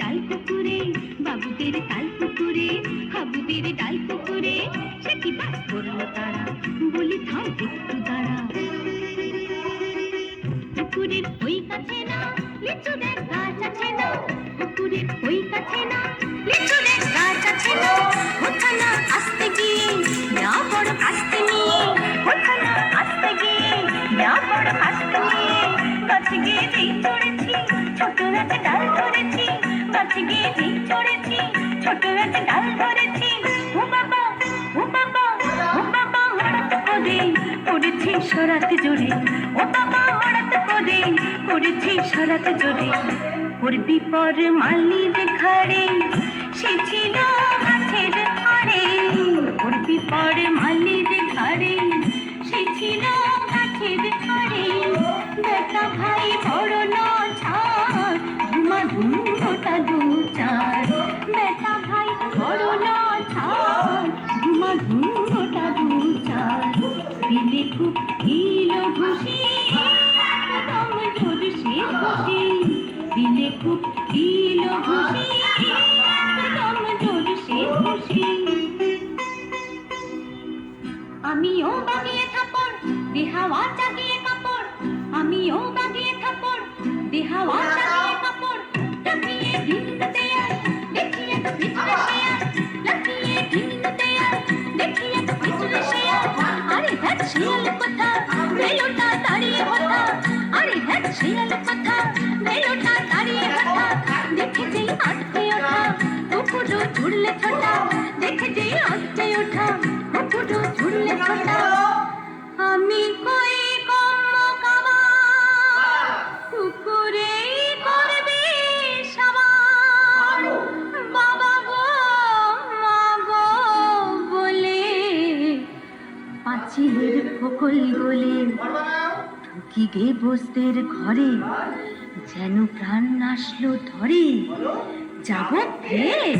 ডাল পুকুরে, বাবুদের ডাল পুকুরে, হাবুদের ডাল পুকুরে, সে কি বাস করলো তারা, বলি থাম একটু দাঁড়া। পুকুরের ওই কাছে না লিচুদের গাছ আছে না, পুকুরের ওই কাছে না লিচুদের গাছ আছে না, ওখানে আসতে গিয়ে না বড় আসতে নিয়ে, ওখানে আসতে গিয়ে না বড় আসতে নিয়ে, গাছে গিয়ে যেই চড়েছি ছোট গাছে ডাল ধরেছি, গাছে গিয়ে যেই চড়েছি ছোট গাছে ডাল ধরেছি, ও বাবা ও বাবা ও বাবা হঠাৎ করে পড়েছি সরাতে জোরে, ও বাবা হঠাৎ করে পড়েছি সরাতে জোরে, পড়বি পর মালির ঘরে সে ছিল গাছের আড়ে, পড়বি পর মালির ঘরে সে ছিল গাছের আড়ে, বেটা ভাই বড় নছাড় ধুমা ধুম গোটা দু চার, বেটা ভাই বড় নছাড় ধুমা ধুম গোটা দু চার, দিলে খুব কিলো খুশি একদম জোর সে খুশি, দিলে খুব কিলো খুশি একদম জোর সে খুশি। আমিও বাগিয়ে থাপড় দেহাওয়া জাগিয়ে কাপড়, আমিও বাগিয়ে থাপড় দেহাওয়া জাগিয়ে কাপড়, লাফিয়ে ভিড়তে আর দেখিয়ে তো ভিতরে সে আর, লাফিয়ে ভিড়তে আর দেখিয়ে তো ভিতরে সে আর, আরে দেখ শিয়াল কথা বেলোটা দাঁড়িয়ে কথা, আরে দেখ শিয়াল কথা বেলোটা দাঁড়িয়ে কথা, দেখে যেই আটকে ওঠা পুকুরো ঝুড়লে ছোটা, দেখে যেই আটকে ওঠা পুকুরো ঝুড়লে ছোটা, আমি কই কম্ম কাবা পুকুরেই করবে সাবান, বাবা গো মা গো বলে পাঁচিলের ফকল গলে ঢুকি গে বসদের ঘরে, যেন প্রাণ আসলো ধরে, যাব ফের।